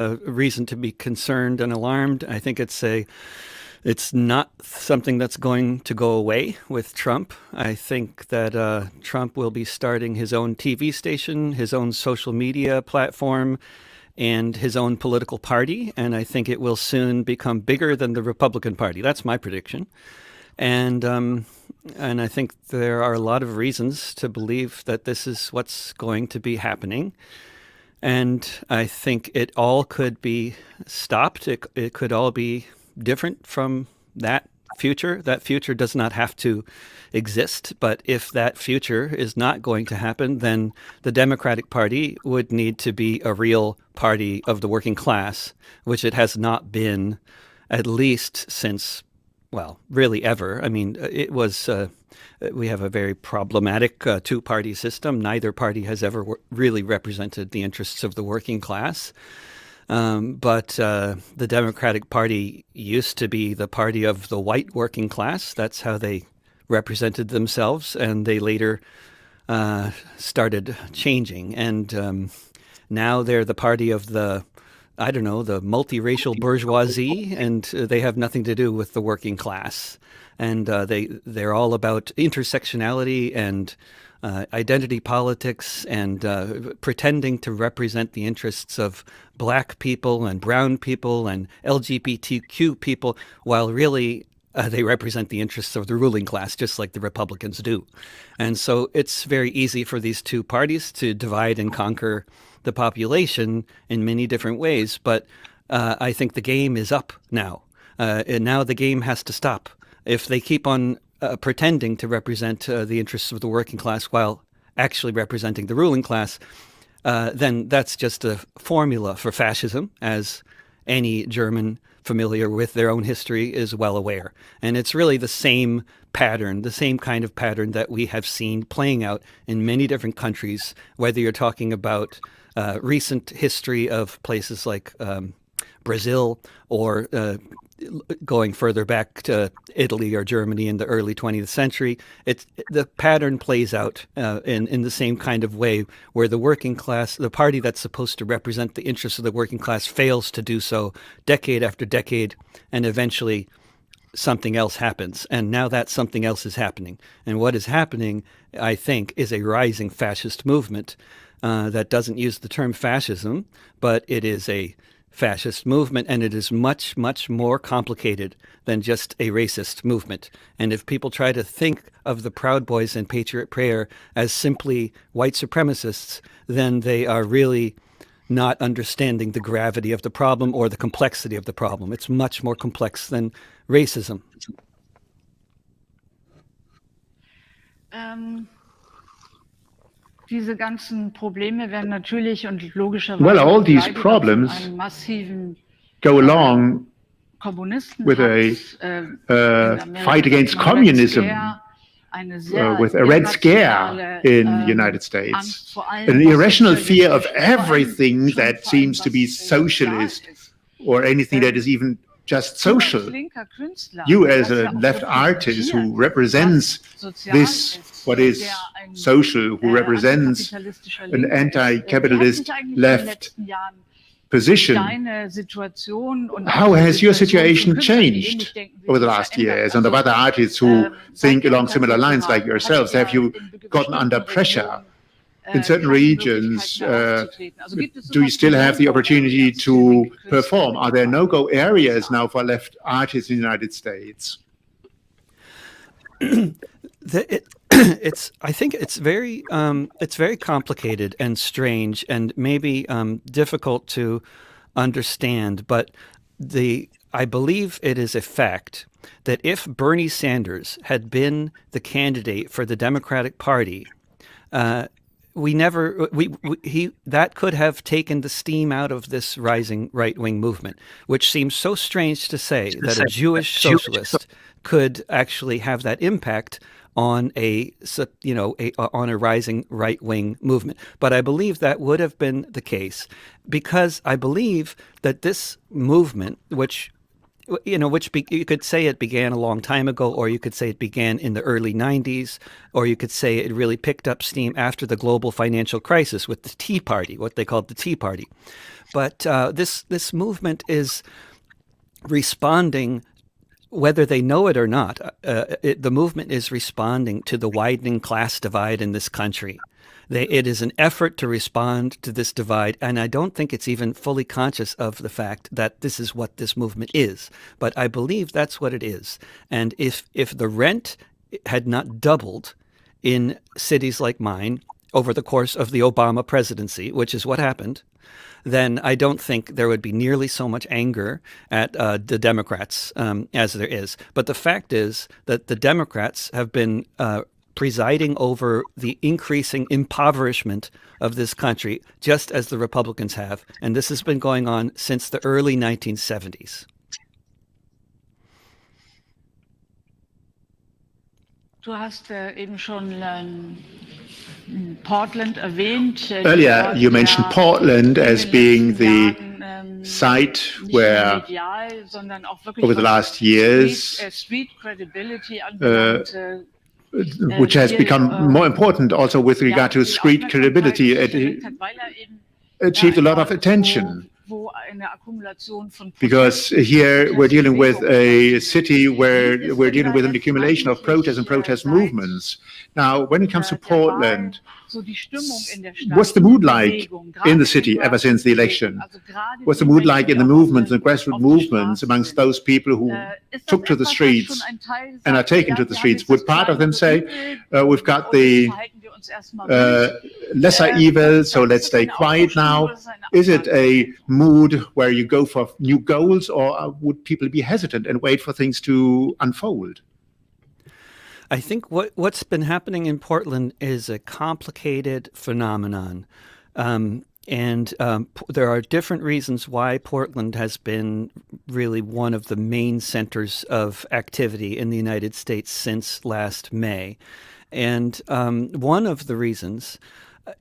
a reason to be concerned and alarmed. I think it's not something that's going to go away with Trump. I think that Trump will be starting his own TV station, his own social media platform, and his own political party. And I think it will soon become bigger than the Republican Party. That's my prediction. And and I think there are a lot of reasons to believe that this is what's going to be happening. And I think it all could be stopped. It could all be different from that future. That future does not have to exist. But if that future is not going to happen, then the Democratic Party would need to be a real party of the working class, which it has not been, at least since, well, really ever. I mean, it was. We have a very problematic two-party system. Neither party has ever really represented the interests of the working class. But the Democratic Party used to be the party of the white working class. That's how they represented themselves, and they later started changing. And now they're the party of the, I don't know, the multiracial bourgeoisie, and they have nothing to do with the working class. And they're all about intersectionality and identity politics and pretending to represent the interests of black people and brown people and LGBTQ people, while really they represent the interests of the ruling class, just like the Republicans do. And so it's very easy for these two parties to divide and conquer the population in many different ways. But I think the game is up now. And now the game has to stop. If they keep on pretending to represent the interests of the working class while actually representing the ruling class, then that's just a formula for fascism, as any German familiar with their own history is well aware. And it's really the same pattern, the same kind of pattern that we have seen playing out in many different countries, whether you're talking about recent history of places like Brazil or going further back to Italy or Germany in the early 20th century. The pattern plays out in the same kind of way, where the working class, the party that's supposed to represent the interests of the working class, fails to do so decade after decade, and eventually something else happens. And now that something else is happening. And what is happening, I think, is a rising fascist movement that doesn't use the term fascism, but it is a fascist movement, and it is much, much more complicated than just a racist movement. And if people try to think of the Proud Boys and Patriot Prayer as simply white supremacists, then they are really not understanding the gravity of the problem or the complexity of the problem. It's much more complex than racism. Diese ganzen Probleme werden natürlich und logischerweise Well, all these problems einen massiven go along with a fight against communism, with a Red Scare in the United States, an irrational fear of everything that seems to be socialist or anything that is even just social. You, as a left artist who represents this, what is social, who represents an anti-capitalist left position, how has your situation changed over the last years? And of other artists who think along similar lines like yourselves, have you gotten under pressure in certain regions? Do you still have the opportunity to perform? Are there no-go areas now for left artists in the United States? I think it's very complicated and strange and maybe difficult to understand. But I believe it is a fact that if Bernie Sanders had been the candidate for the Democratic Party, that could have taken the steam out of this rising right-wing movement, which seems so strange to say that a Jewish socialist could actually have that impact on a rising right-wing movement. But I believe that would have been the case, because I believe that this movement, which you could say it began a long time ago, or you could say it began in the early 90s, or you could say it really picked up steam after the global financial crisis with the Tea Party, what they called the Tea Party. But this movement is responding, whether they know it or not. The movement is responding to the widening class divide in this country. It is an effort to respond to this divide, and I don't think it's even fully conscious of the fact that this is what this movement is. But I believe that's what it is. And if the rent had not doubled in cities like mine over the course of the Obama presidency, which is what happened, then I don't think there would be nearly so much anger at the Democrats as there is. But the fact is that the Democrats have been presiding over the increasing impoverishment of this country, just as the Republicans have. And this has been going on since the early 1970s. Du hast eben schon Portland erwähnt. Earlier, you mentioned Portland as being the site where, over the last years, which has become more important also with regard to street credibility. It achieved a lot of attention, because here we're dealing with a city where we're dealing with an accumulation of protests and protest movements. Now, when it comes to Portland, what's the mood like in the city ever since the election? What's the mood like in the movements and grassroots movements amongst those people who took to the streets and are taken to the streets? Would part of them say, we've got the lesser evil, so let's stay quiet now? Is it a mood where you go for new goals, or would people be hesitant and wait for things to unfold? I think what's been happening in Portland is a complicated phenomenon. There are different reasons why Portland has been really one of the main centers of activity in the United States since last May. And one of the reasons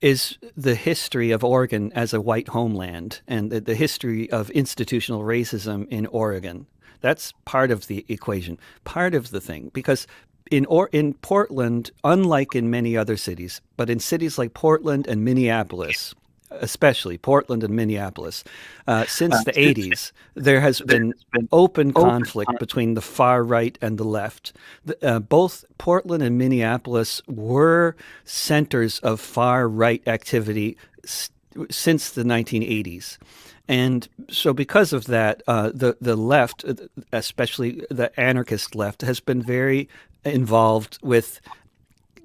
is the history of Oregon as a white homeland, and the history of institutional racism in Oregon. That's part of the equation, part of the thing, because in Portland, unlike in many other cities, but in cities like Portland and Minneapolis, especially Portland and Minneapolis, since the 80s, there has been open conflict between the far right and the left. Both Portland and Minneapolis were centers of far right activity since the 1980s. And so because of that, the left, especially the anarchist left, has been very involved with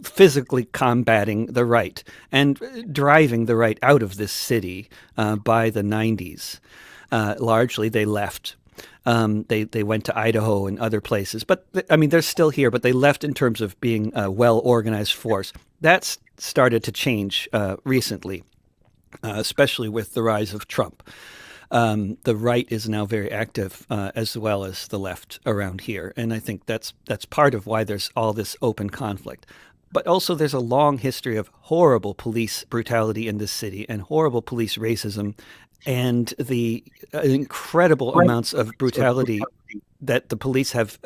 physically combating the right and driving the right out of this city by the 90s. Largely, they left. They went to Idaho and other places. But, they're still here, but they left in terms of being a well-organized force. That's started to change recently, especially with the rise of Trump. The right is now very active, as well as the left around here. And I think that's part of why there's all this open conflict. But also there's a long history of horrible police brutality in this city and horrible police racism, and the incredible amounts of brutality that the police have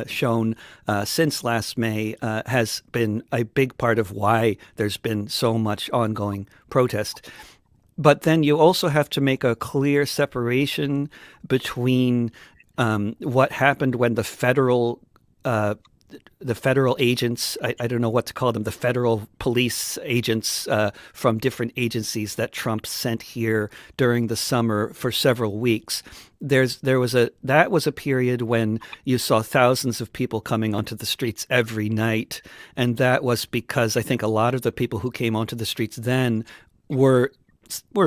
shown since last May has been a big part of why there's been so much ongoing protest. But then you also have to make a clear separation between what happened when the federal agents, I don't know what to call them, the federal police agents from different agencies that Trump sent here during the summer for several weeks. That was a period when you saw thousands of people coming onto the streets every night, and that was because I think a lot of the people who came onto the streets then were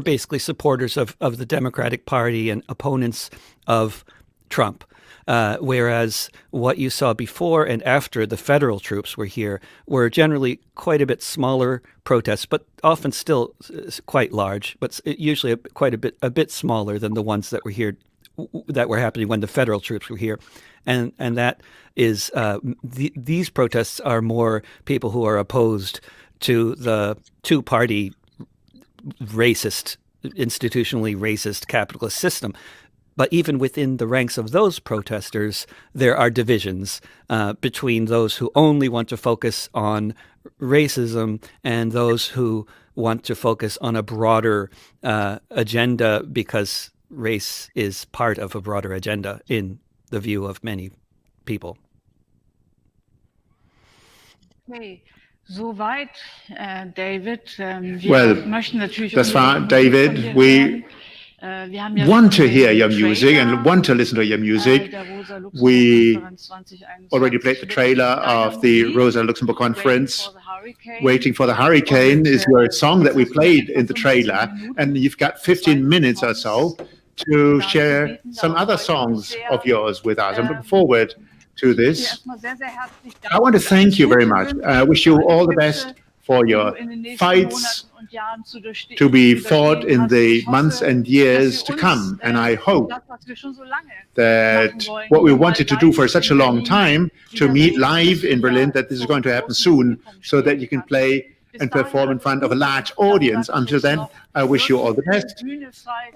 basically supporters of the Democratic Party and opponents of Trump. Whereas what you saw before and after the federal troops were here were generally quite a bit smaller protests, but often still quite large, but usually a bit smaller than the ones that were here, that were happening when the federal troops were here. And that is, these protests are more people who are opposed to the two-party racist, institutionally racist capitalist system. But even within the ranks of those protesters, there are divisions between those who only want to focus on racism and those who want to focus on a broader agenda because race is part of a broader agenda in the view of many people. Okay. Soweit, David. Well, that's fine, David. We want to hear your music and want to listen to your music. We already played the trailer of the Rosa Luxemburg conference. Waiting for the Hurricane is your song that we played in the trailer, and you've got 15 minutes or so to share some other songs of yours with us. I'm looking forward to this. I want to thank you very much. I wish you all the best for your fights to be fought in the months and years to come. And I hope that what we wanted to do for such a long time, to meet live in Berlin, that this is going to happen soon, so that you can play and perform in front of a large audience. Until then, I wish you all the best.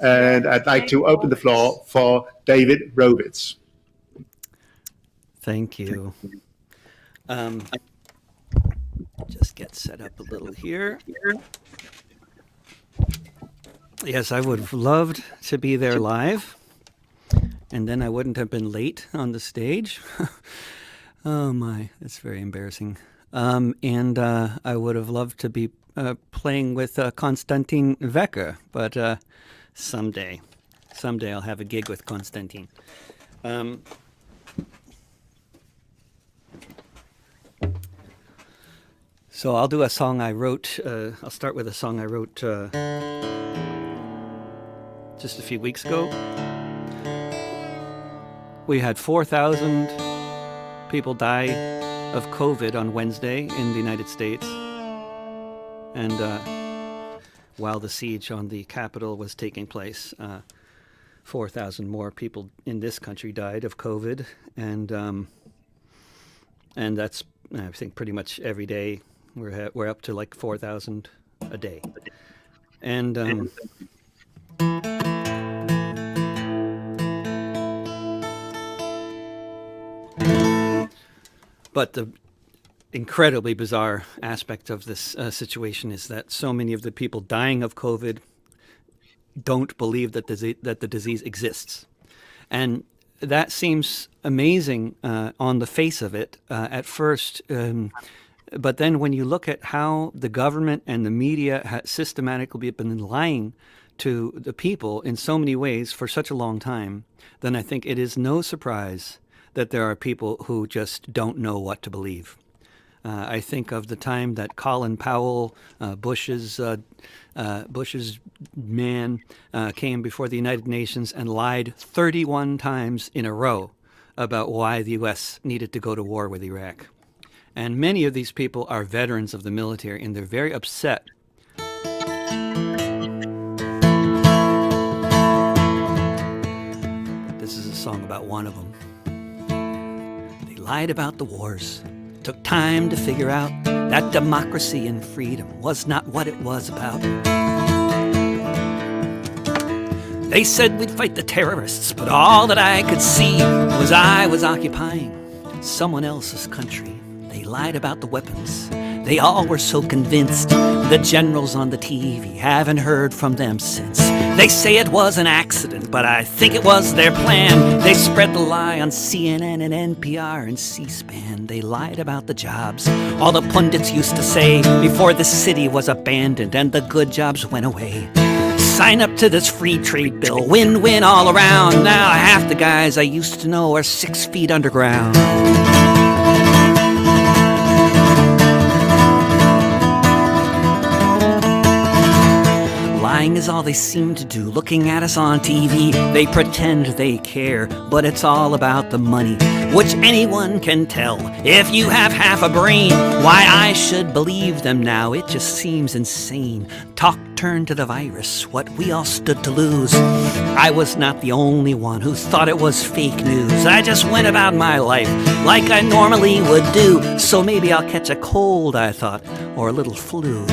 And I'd like to open the floor for David Rovitz. Thank you. Just get set up a little here. Yes, I would have loved to be there live, and then I wouldn't have been late on the stage. Oh my, that's very embarrassing. And I would have loved to be playing with Konstantin Wecker, but someday I'll have a gig with Konstantin. So I'll do a song I wrote. I'll start with a song I wrote just a few weeks ago. We had 4,000 people die of COVID on Wednesday in the United States. And while the siege on the Capitol was taking place, 4,000 more people in this country died of COVID. And that's, I think, pretty much every day. We're up to like 4,000 a day. And but the incredibly bizarre aspect of this situation is that so many of the people dying of COVID don't believe that the disease exists. And that seems amazing on the face of it at first. But then when you look at how the government and the media have systematically been lying to the people in so many ways for such a long time, then I think it is no surprise that there are people who just don't know what to believe. I think of the time that Colin Powell, Bush's man, came before the United Nations and lied 31 times in a row about why the U.S. needed to go to war with Iraq. And many of these people are veterans of the military, and they're very upset. This is a song about one of them. They lied about the wars, took time to figure out that democracy and freedom was not what it was about. They said we'd fight the terrorists, but all that I could see was I was occupying someone else's country. They lied about the weapons. They all were so convinced. The generals on the TV, haven't heard from them since. They say it was an accident, but I think it was their plan. They spread the lie on CNN and NPR and C-SPAN. They lied about the jobs. All the pundits used to say before the city was abandoned and the good jobs went away. Sign up to this free trade bill, win-win all around. Now half the guys I used to know are 6 feet underground. Lying is all they seem to do, looking at us on TV. They pretend they care, but it's all about the money, which anyone can tell if you have half a brain. Why I should believe them now, it just seems insane. Talk turned to the virus, what we all stood to lose. I was not the only one who thought it was fake news. I just went about my life like I normally would do. So maybe I'll catch a cold, I thought, or a little flu.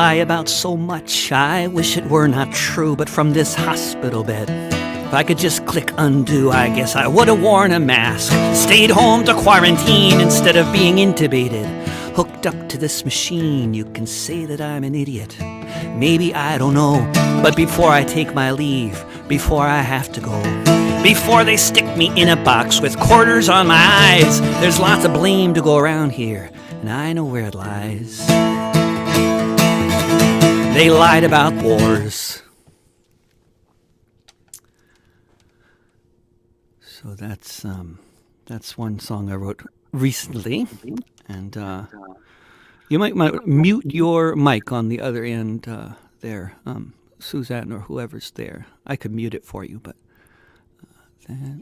lie about so much, I wish it were not true. But from this hospital bed, if I could just click undo, I guess I would have worn a mask, stayed home to quarantine instead of being intubated. Hooked up to this machine, you can say that I'm an idiot. Maybe, I don't know. But before I take my leave, before I have to go, before they stick me in a box with quarters on my eyes, there's lots of blame to go around here, and I know where it lies. They lied about wars. So that's one song I wrote recently, and you might mute your mic on the other end there, Suzanne or whoever's there. I could mute it for you, but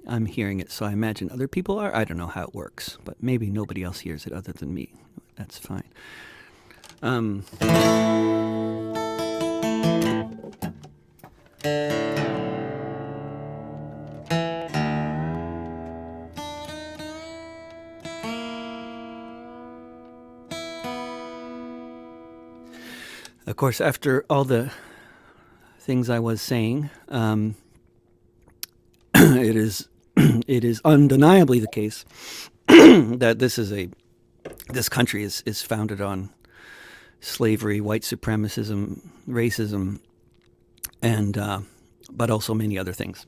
I'm hearing it, so I imagine other people are. I don't know how it works, but maybe nobody else hears it other than me. That's fine. Of course, after all the things I was saying, it is undeniably the case that this country is founded on slavery, white supremacism, racism, and but also many other things.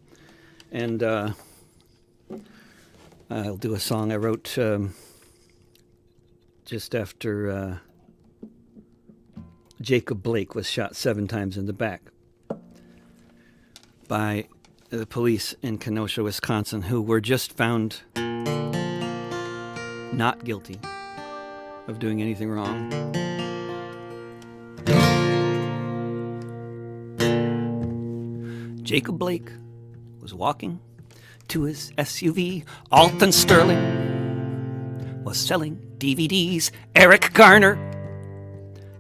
And I'll do a song I wrote just after Jacob Blake was shot 7 times in the back by the police in Kenosha, Wisconsin, who were just found not guilty of doing anything wrong. Jacob Blake was walking to his SUV. Alton Sterling was selling DVDs. Eric Garner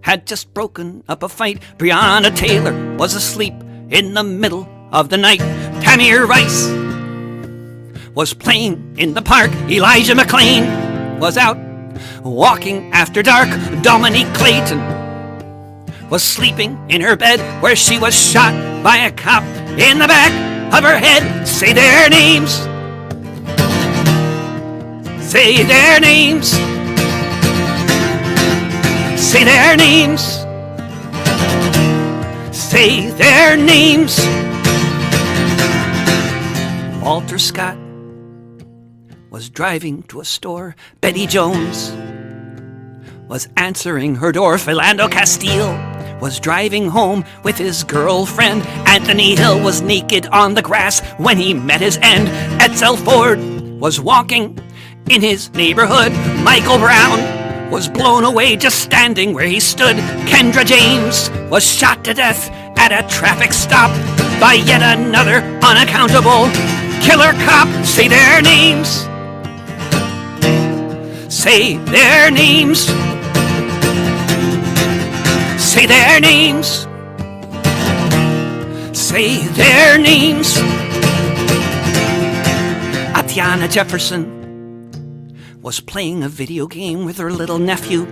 had just broken up a fight. Breonna Taylor was asleep in the middle of the night. Tamir Rice was playing in the park. Elijah McClain was out walking after dark. Dominique Clayton was sleeping in her bed where she was shot by a cop in the back of her head. Say their names. Say their names. Say their names. Say their names. Walter Scott was driving to a store. Betty Jones was answering her door. Philando Castile was driving home with his girlfriend. Anthony Hill was naked on the grass when he met his end. Edsel Ford was walking in his neighborhood. Michael Brown was blown away just standing where he stood. Kendra James was shot to death at a traffic stop by yet another unaccountable killer cop. Say their names. Say their names. Say their names. Say their names. Atiana Jefferson was playing a video game with her little nephew.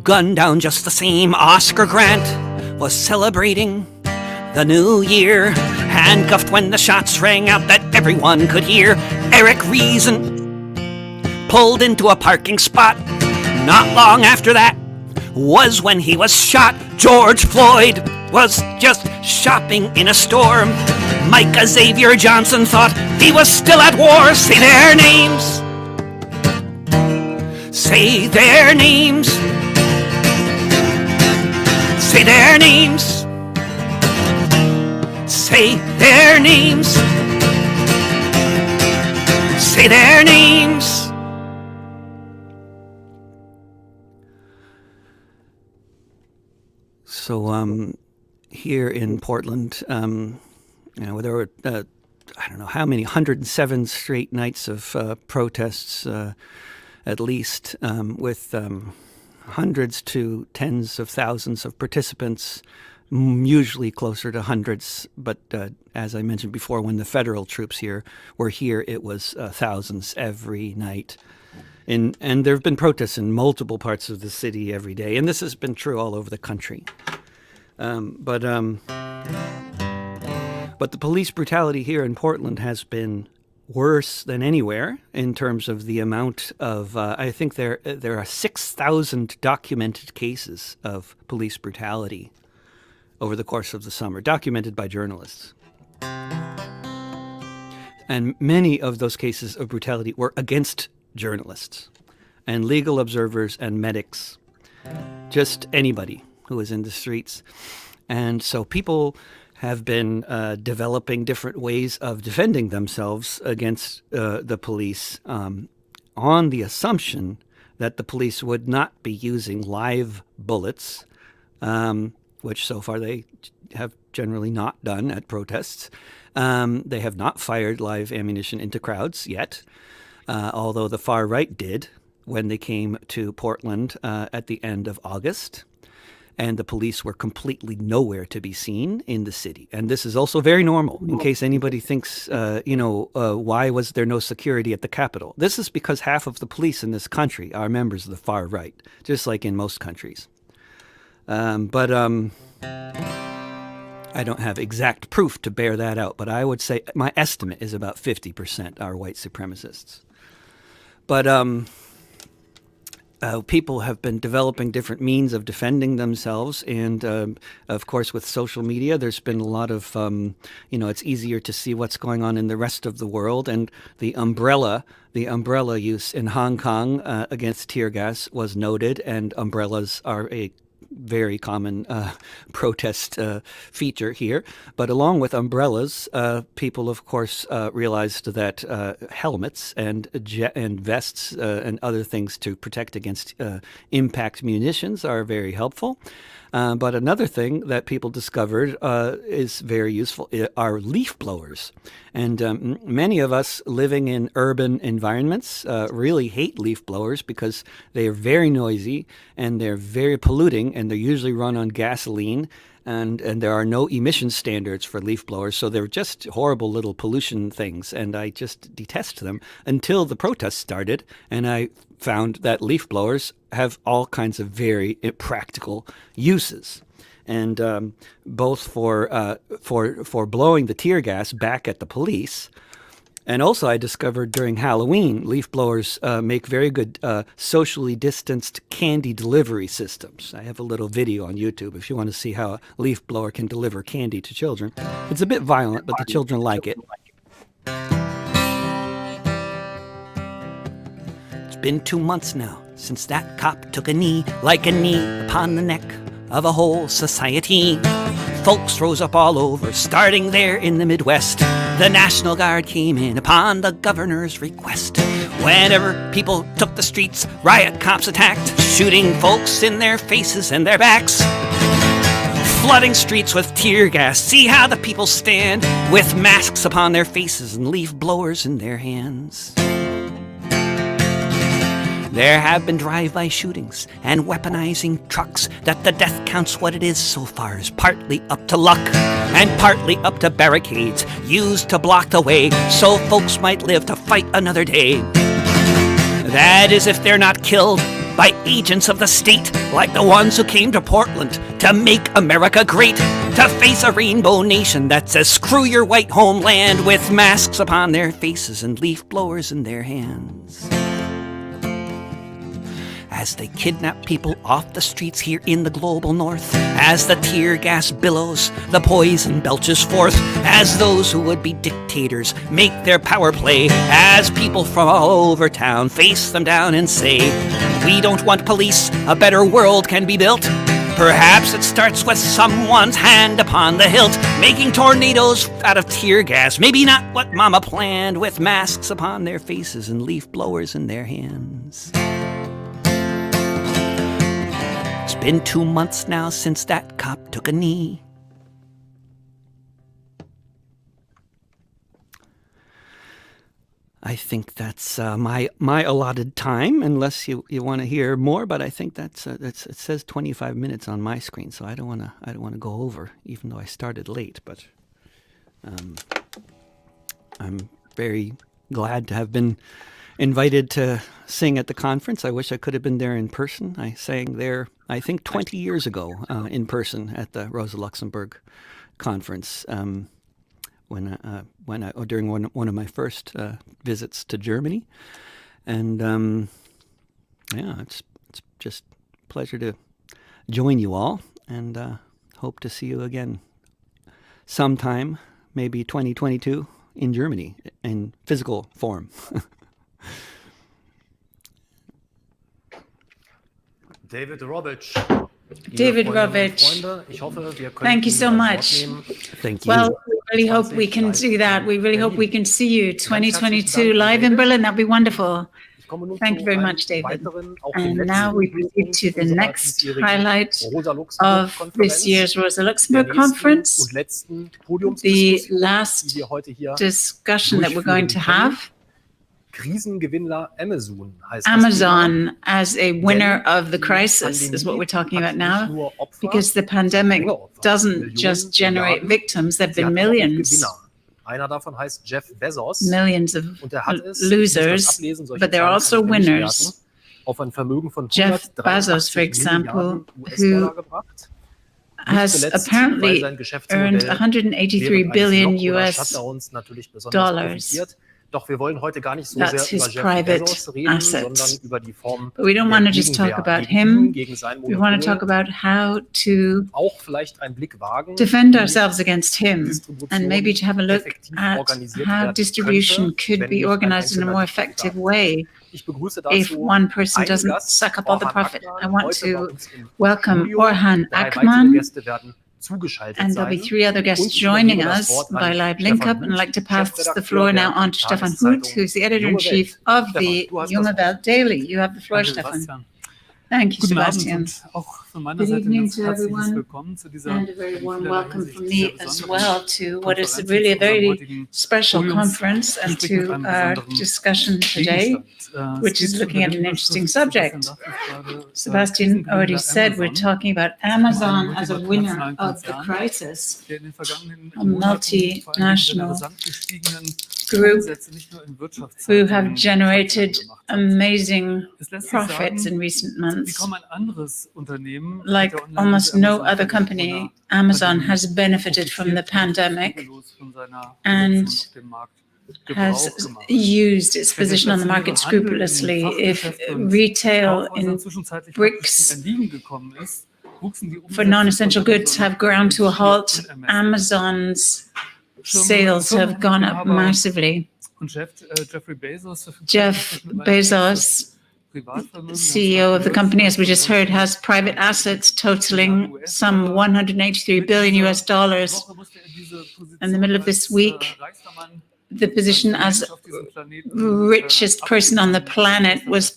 Gunned down just the same. Oscar Grant was celebrating the new year, handcuffed when the shots rang out that everyone could hear. Eric Reason pulled into a parking spot. Not long after that was when he was shot. George Floyd was just shopping in a store. Micah Xavier Johnson thought he was still at war. Say their names. Say their names. Say their names. Say their names. Say their names. So here in Portland, there were I don't know how many, 107 straight nights of protests, at least, with hundreds to tens of thousands of participants, usually closer to hundreds. But as I mentioned before, when the federal troops were here, it was thousands every night. And there have been protests in multiple parts of the city every day, and this has been true all over the country. But the police brutality here in Portland has been worse than anywhere in terms of the amount of. I think there are 6,000 documented cases of police brutality over the course of the summer, documented by journalists. And many of those cases of brutality were against journalists and legal observers and medics, just anybody who was in the streets. And so people have been developing different ways of defending themselves against the police on the assumption that the police would not be using live bullets, which so far they have generally not done at protests. They have not fired live ammunition into crowds yet, although the far right did when they came to Portland at the end of August. And the police were completely nowhere to be seen in the city. And this is also very normal, in case anybody thinks, why was there no security at the Capitol? This is because half of the police in this country are members of the far right, just like in most countries. But I don't have exact proof to bear that out, but I would say my estimate is about 50% are white supremacists. But people have been developing different means of defending themselves. And, of course, with social media, there's been a lot of, it's easier to see what's going on in the rest of the world. And the umbrella use in Hong Kong against tear gas was noted, and umbrellas are a very common protest feature here. But along with umbrellas, people, of course, realized that helmets and vests and other things to protect against impact munitions are very helpful. But another thing that people discovered is very useful are leaf blowers. And many of us living in urban environments really hate leaf blowers because they are very noisy and they're very polluting, and they're usually run on gasoline. And there are no emission standards for leaf blowers, so they're just horrible little pollution things, and I just detest them until the protests started, and I found that leaf blowers have all kinds of very practical uses, and both for blowing the tear gas back at the police. And also I discovered during Halloween, leaf blowers make very good socially distanced candy delivery systems. I have a little video on YouTube if you want to see how a leaf blower can deliver candy to children. It's a bit violent, but the children like it. It's been 2 months now since that cop took a knee, like a knee upon the neck of a whole society. Folks rose up all over, starting there in the Midwest. The National Guard came in upon the governor's request. Whenever people took the streets, riot cops attacked, shooting folks in their faces and their backs. Flooding streets with tear gas, see how the people stand, with masks upon their faces and leaf blowers in their hands. There have been drive-by shootings and weaponizing trucks that the death counts what it is so far is partly up to luck and partly up to barricades used to block the way so folks might live to fight another day. That is if they're not killed by agents of the state like the ones who came to Portland to make America great, to face a rainbow nation that says screw your white homeland, with masks upon their faces and leaf blowers in their hands. As they kidnap people off the streets here in the global north, as the tear gas billows, the poison belches forth, as those who would be dictators make their power play, as people from all over town face them down and say, we don't want police, a better world can be built. Perhaps it starts with someone's hand upon the hilt, making tornadoes out of tear gas. Maybe not what Mama planned, with masks upon their faces and leaf blowers in their hands. It's been 2 months now since that cop took a knee. I think that's my allotted time, unless you want to hear more. But I think that's it says 25 minutes on my screen, so I don't want to go over, even though I started late. But I'm very glad to have been invited to sing at the conference. I wish I could have been there in person. I sang there, I think, 20 years ago in person at the Rosa Luxemburg conference during one of my first visits to Germany. And it's just a pleasure to join you all, and hope to see you again sometime, maybe 2022, in Germany in physical form. David Robic. Thank you so much. Thank you. Well, we really hope we can do that. We really hope we can see you 2022 live in Berlin. That'd be wonderful. Thank you very much, David. And now we proceed to the next highlight of this year's Rosa Luxemburg conference, the last discussion that we're going to have. Amazon as a winner of the crisis is what we're talking about now, because the pandemic doesn't just generate victims, there have been millions of losers, but there are also winners. Jeff Bezos, for example, who has apparently earned $183 billion US. That's his private assets. But we don't want to just talk about him. We want to talk about how to defend ourselves against him, and maybe to have a look at how distribution could be organized in a more effective way if one person doesn't suck up all the profit. I want to welcome Orhan Akman, and there'll be 3 other guests joining us by live link-up. And I'd like to pass the floor now on to Stefan Huth, who's the editor-in-chief of the Junge Welt Daily. You have the floor, Stefan. Thank you, Sebastian. Good evening to everyone, and a very warm welcome from me as well to what is really a very special conference and to our discussion today, which is looking at an interesting subject. Sebastian already said we're talking about Amazon as a winner of the crisis, a multinational group who have generated amazing profits in recent months. Like almost no other company, Amazon has benefited from the pandemic and has used its position on the market scrupulously. If retail in bricks for non-essential goods have ground to a halt, Amazon's sales have gone up massively. Jeff Bezos, CEO of the company, as we just heard, has private assets totaling some $183 billion US. In the middle of this week, the position as richest person on the planet was